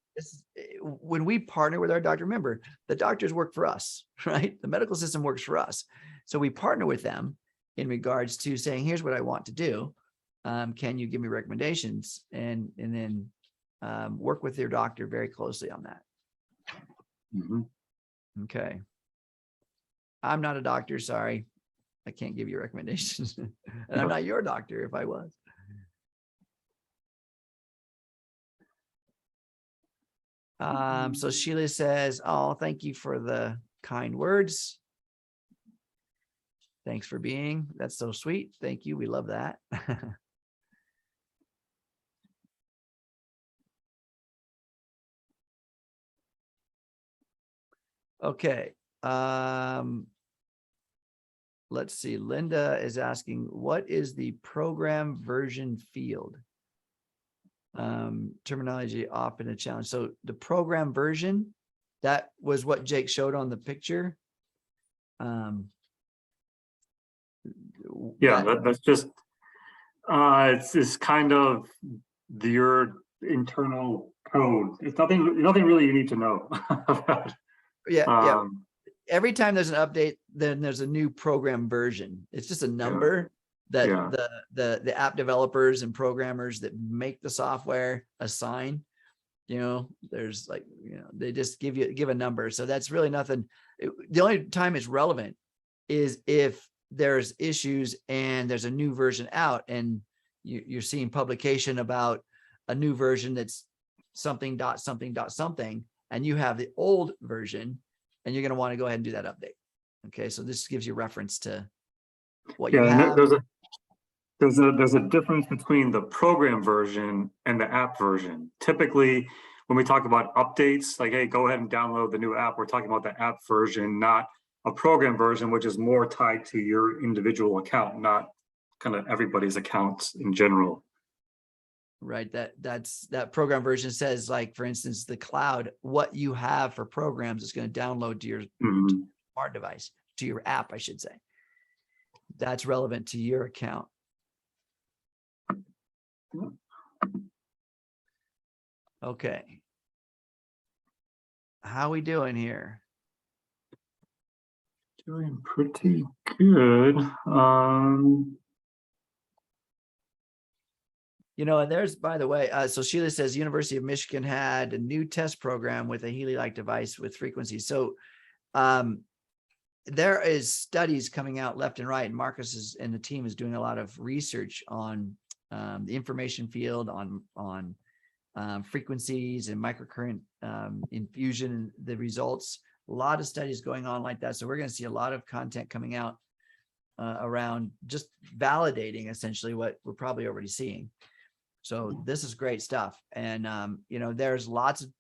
when we partner with our doctor. Remember, the doctors work for us, right? The medical system works for us. So we partner with them in regards to saying, here's what I want to do. Can you give me recommendations? And then work with your doctor very closely on that. Okay. I'm not a doctor. Sorry. I can't give you recommendations. And I'm not your doctor if I was. So Sheila says, oh, thank you for the kind words. Thanks for being. That's so sweet. Thank you. We love that. Okay. Let's see. Linda is asking, what is the program version field? Terminology often a challenge. So the program version, that was what Jake showed on the picture. Yeah, that's just it's kind of your internal code. It's nothing really you need to know about. Yeah. Every time there's an update, then there's a new program version. It's just a number that the app developers and programmers that make the software assign. There's like, they just give a number. So that's really nothing. The only time it's relevant is if there's issues and there's a new version out and you're seeing publication about a new version that's something, and you have the old version and you're going to want to go ahead and do that update. Okay. So this gives you reference to what you have. There's a difference between the program version and the app version. Typically, when we talk about updates, like, hey, go ahead and download the new app, we're talking about the app version, not a program version, which is more tied to your individual account, not kind of everybody's accounts in general. Right. That program version says, like, for instance, the cloud, what you have for programs is going to download to your smart device, to your app, I should say. That's relevant to your account. Okay. How we doing here? Doing pretty good. And there's, by the way, so Sheila says University of Michigan had a new test program with a Healy-like device with frequencies. So there is studies coming out left and right, and Marcus and the team is doing a lot of research on the information field, on frequencies and microcurrent infusion, the results. A lot of studies going on like that. So we're going to see a lot of content coming out around just validating essentially what we're probably already seeing. So this is great stuff. And, there's lots of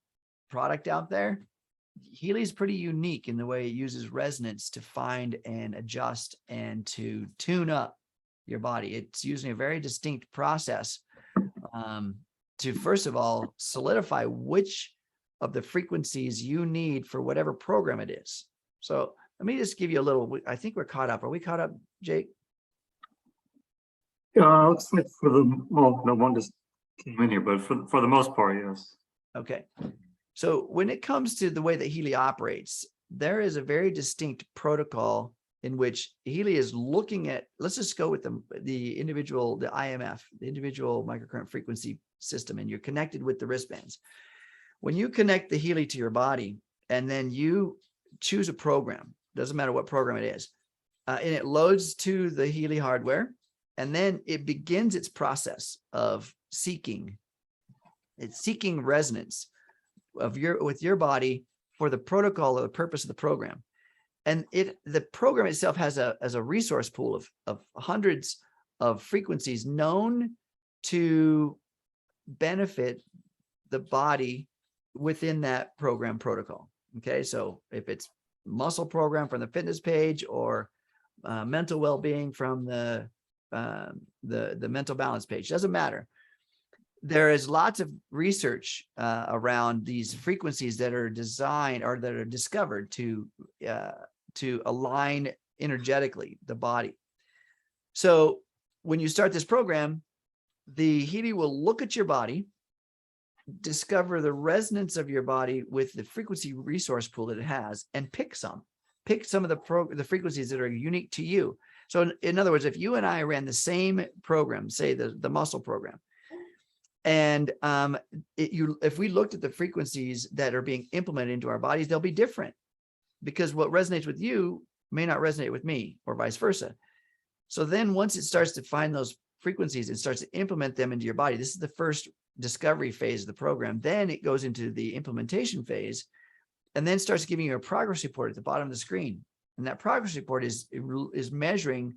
product out there. Healy's pretty unique in the way it uses resonance to find and adjust and to tune up your body. It's using a very distinct process to, first of all, solidify which of the frequencies you need for whatever program it is. So let me just give you a little, I think we're caught up. Are we caught up, Jake? Looks like no one just came in here, but for the most part, yes. Okay. So when it comes to the way that Healy operates, there is a very distinct protocol in which Healy is looking at, let's just go with the individual, the IMF, the individual microcurrent frequency system, and you're connected with the wristbands. When you connect the Healy to your body, and then you choose a program, doesn't matter what program it is, and it loads to the Healy hardware, and then it begins its process of seeking resonance with your body for the protocol or the purpose of the program. And the program itself has a resource pool of hundreds of frequencies known to benefit the body within that program protocol. Okay, so if it's muscle program from the fitness page, or mental well-being from the mental balance page, doesn't matter. There is lots of research around these frequencies that are designed or that are discovered to align energetically the body. So when you start this program, the Healy will look at your body, discover the resonance of your body with the frequency resource pool that it has, and pick some of the frequencies that are unique to you. So in other words, if you and I ran the same program, say the muscle program, and if we looked at the frequencies that are being implemented into our bodies, they'll be different, because what resonates with you may not resonate with me, or vice versa. So then once it starts to find those frequencies, it starts to implement them into your body. This is the first discovery phase of the program. Then it goes into the implementation phase, and then starts giving you a progress report at the bottom of the screen. And that progress report is measuring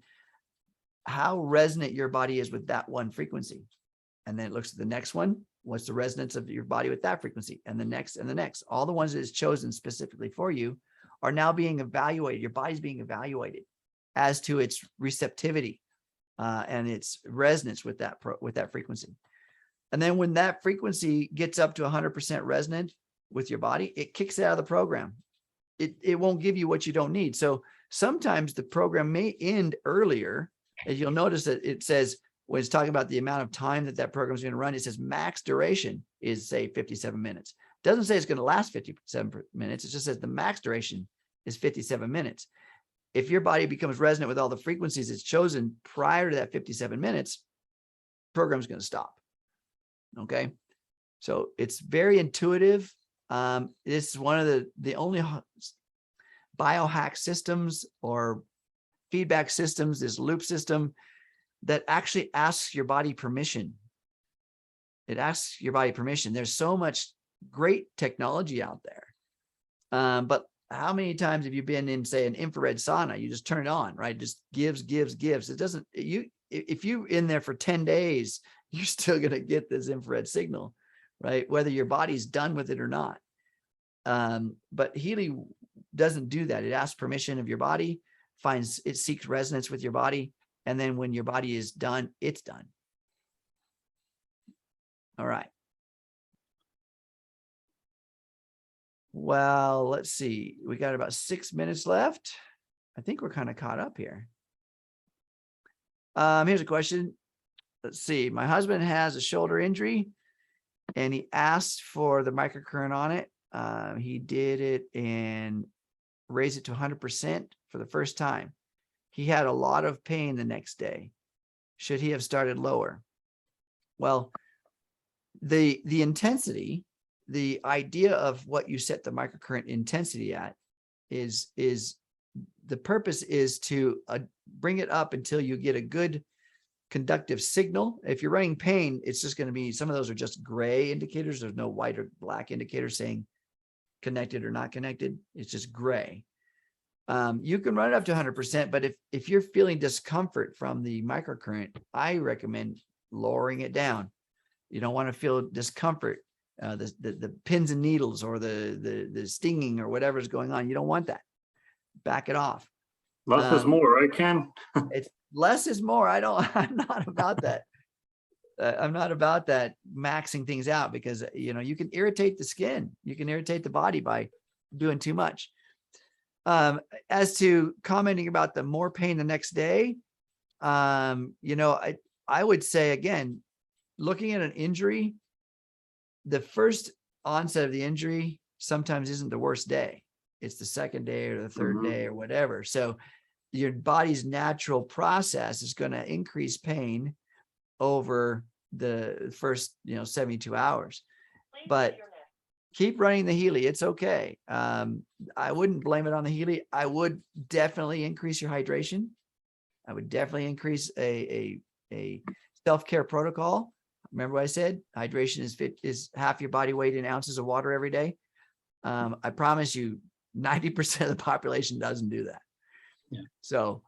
how resonant your body is with that one frequency. And then it looks at the next one. What's the resonance of your body with that frequency? And the next and the next. All the ones that is chosen specifically for you are now being evaluated. Your body's being evaluated as to its receptivity and its resonance with that frequency. And then when that frequency gets up to 100% resonant with your body, it kicks it out of the program. It won't give you what you don't need. So sometimes the program may end earlier. As you'll notice that it says, when it's talking about the amount of time that program is going to run, it says max duration is, say, 57 minutes. It doesn't say it's going to last 57 minutes. It just says the max duration is 57 minutes. If your body becomes resonant with all the frequencies it's chosen prior to that 57 minutes, the program's going to stop. Okay. So it's very intuitive. This is one of the only biohack systems or feedback systems, this loop system, that actually asks your body permission. It asks your body permission. There's so much great technology out there. But how many times have you been in, say, an infrared sauna? You just turn it on, right? It just gives. It doesn't, if you're in there for 10 days, you're still going to get this infrared signal, right? Whether your body's done with it or not. But Healy doesn't do that. It asks permission of your body, it seeks resonance with your body. And then when your body is done, it's done. All right. Well, let's see. We got about 6 minutes left. I think we're kind of caught up here. Here's a question. Let's see. My husband has a shoulder injury, and he asked for the microcurrent on it. He did it and raised it to 100% for the first time. He had a lot of pain the next day. Should he have started lower? Well, the intensity, the idea of what you set the microcurrent intensity at is the purpose is to bring it up until you get a good conductive signal. If you're running pain, it's just going to be, some of those are just gray indicators. There's no white or black indicator saying connected or not connected. It's just gray. You can run it up to 100%, but if you're feeling discomfort from the microcurrent, I recommend lowering it down. You don't want to feel discomfort, the pins and needles or the stinging or whatever's going on. You don't want that. Back it off. Less is more, right, Ken? It's less is more. I'm not about that. I'm not about that maxing things out, because, you know, you can irritate the skin. You can irritate the body by doing too much. As to commenting about the more pain the next day, you know, I would say, again, looking at an injury, the first onset of the injury sometimes isn't the worst day. It's the second day or the third day or whatever. So your body's natural process is going to increase pain over the first, 72 hours. But keep running the Healy. It's okay. I wouldn't blame it on the Healy. I would definitely increase your hydration. I would definitely increase a self-care protocol. Remember what I said? Hydration is half your body weight in ounces of water every day. I promise you 90% of the population doesn't do that. Yeah. So,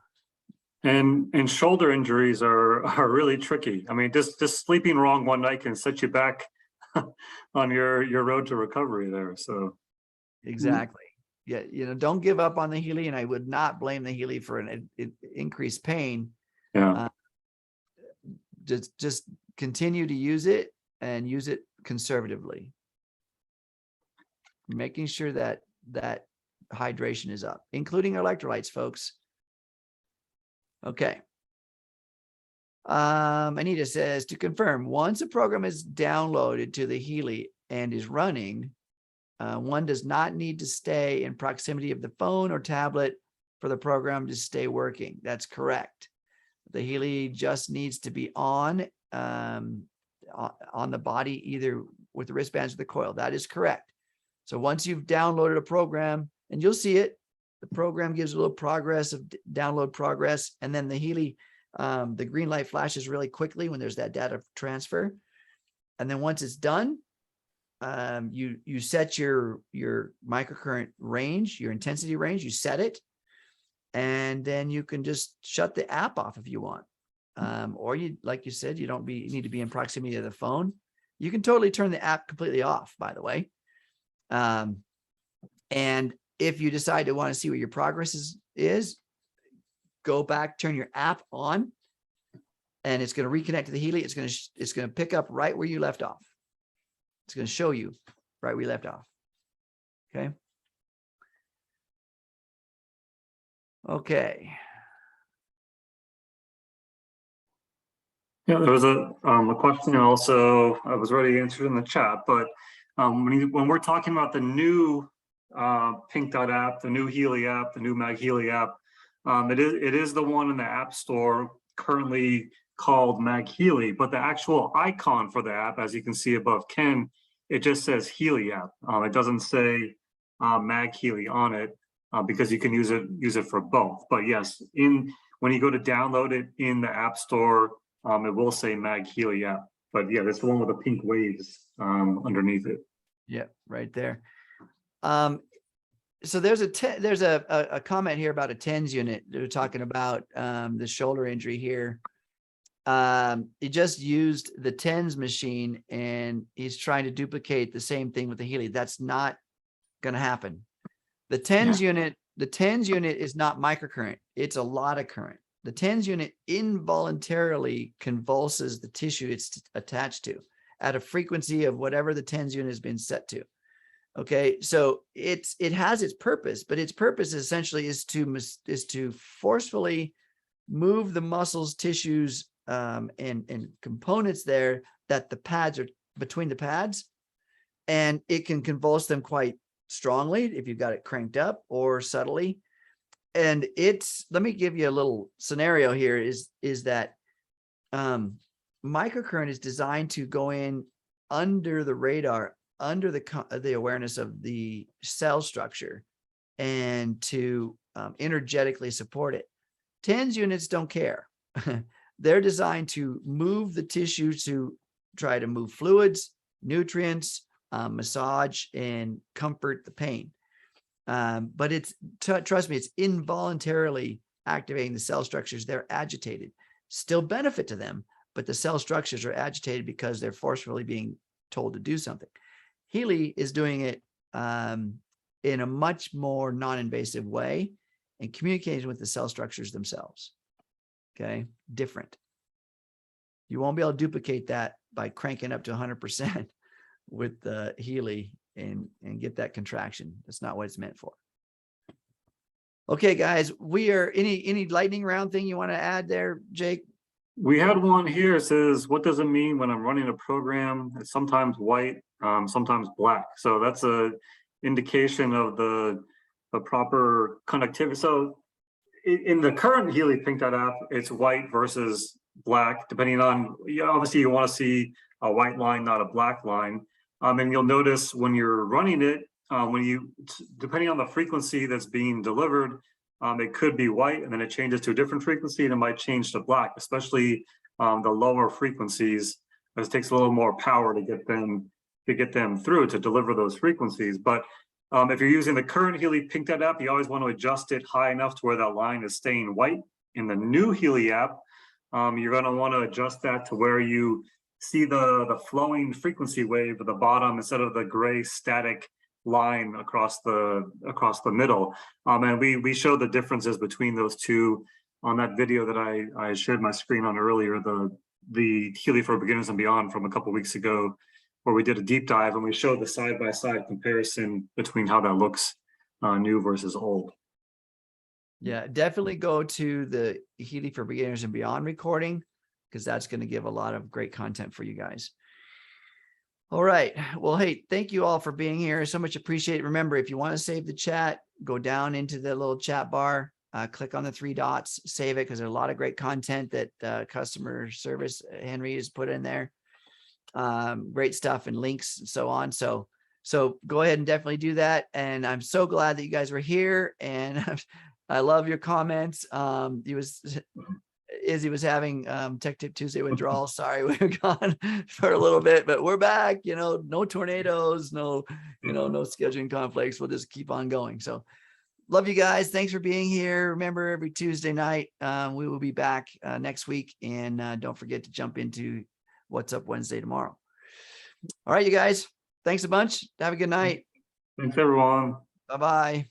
and shoulder injuries are really tricky. I mean, just sleeping wrong one night can set you back on your road to recovery there. So exactly. Yeah. Don't give up on the Healy, and I would not blame the Healy for an increased pain. yeah. Just continue to use it, and use it conservatively, making sure that hydration is up, including electrolytes, folks. Okay. Anita says, to confirm, once a program is downloaded to the Healy and is running, one does not need to stay in proximity of the phone or tablet for the program to stay working. That's correct. The Healy just needs to be on the body, either with the wristbands or the coil. That is correct. So once you've downloaded a program, and you'll see it, the program gives a little progress of download progress, and then the Healy, the green light flashes really quickly when there's that data transfer. And then once it's done, you set your microcurrent range, your intensity range, you set it, and then you can just shut the app off if you want. Or you, like you said, you need to be in proximity of the phone. You can totally turn the app completely off, by the way. And if you decide to want to see what your progress is, go back, turn your app on, and it's going to reconnect to the Healy. It's going to pick up right where you left off. It's going to show you right where you left off. Okay. Okay. Yeah, there was a question also. I was already answered in the chat, but when we're talking about the new Pink Dot app, the new Healy app, the new MagHealy app, it is the one in the App Store currently called MagHealy, but the actual icon for the app, as you can see above Ken, it just says Healy app. It doesn't say MagHealy on it because you can use it for both. But yes, when you go to download it in the App Store, it will say MagHealy app. But yeah, that's the one with the pink waves underneath it. Yeah, right there. So there's a comment here about a TENS unit. They're talking about the shoulder injury here. He just used the TENS machine, and he's trying to duplicate the same thing with the Healy. That's not going to happen. The TENS unit is not microcurrent. It's a lot of current. The TENS unit involuntarily convulses the tissue it's attached to at a frequency of whatever the TENS unit has been set to. Okay, so it has its purpose, but its purpose essentially is to forcefully move the muscles, tissues, and components there that the pads are between the pads, and it can convulse them quite strongly if you've got it cranked up, or subtly. And let me give you a little scenario here is that microcurrent is designed to go in under the radar, under the awareness of the cell structure, and to energetically support it. TENS units don't care. they're designed to move the tissue to try to move fluids, nutrients, massage, and comfort the pain. But it's, trust me, it's involuntarily activating the cell structures. They're agitated, still benefit to them, but the cell structures are agitated because they're forcefully being told to do something. Healy is doing it in a much more non-invasive way and communicating with the cell structures themselves. Okay, different. You won't be able to duplicate that by cranking up to 100% with the Healy and get that contraction. That's not what it's meant for. Okay, guys, we are any lightning round thing you want to add there, Jake? We had one here. It says, what does it mean when I'm running a program? It's sometimes white, sometimes black. So that's a indication of the proper conductivity. So in the current Healy Pink Dot app, it's white versus black, depending on, obviously you want to see a white line, not a black line. And you'll notice when you're running it, depending on the frequency that's being delivered, it could be white and then it changes to a different frequency and it might change to black, especially the lower frequencies, because it takes a little more power to get them through to deliver those frequencies. But if you're using the current Healy Pink Dot app, you always want to adjust it high enough to where that line is staying white. In the new Healy app, you're going to want to adjust that to where you see the flowing frequency wave at the bottom instead of the gray static line across the middle. And we show the differences between those two on that video that I shared my screen on earlier, the Healy for Beginners and Beyond from a couple of weeks ago, where we did a deep dive and we showed the side-by-side comparison between how that looks new versus old. Yeah, definitely go to the Healy for Beginners and Beyond recording, because that's going to give a lot of great content for you guys. All right. Well, hey, thank you all for being here. So much appreciated. Remember, if you want to save the chat, go down into the little chat bar, click on the 3 dots, save it, because there's a lot of great content that customer service Henry has put in there. Great stuff and links and so on. So go ahead and definitely do that. And I'm so glad that you guys were here. And I love your comments. Izzy was having Tech Tip Tuesday withdrawal. Sorry, we were gone for a little bit, but we're back. No tornadoes, no scheduling conflicts. We'll just keep on going. So love you guys. Thanks for being here. Remember, every Tuesday night, we will be back next week. And don't forget to jump into What's Up Wednesday tomorrow. All right, you guys. Thanks a bunch. Have a good night. Thanks, everyone. Bye-bye.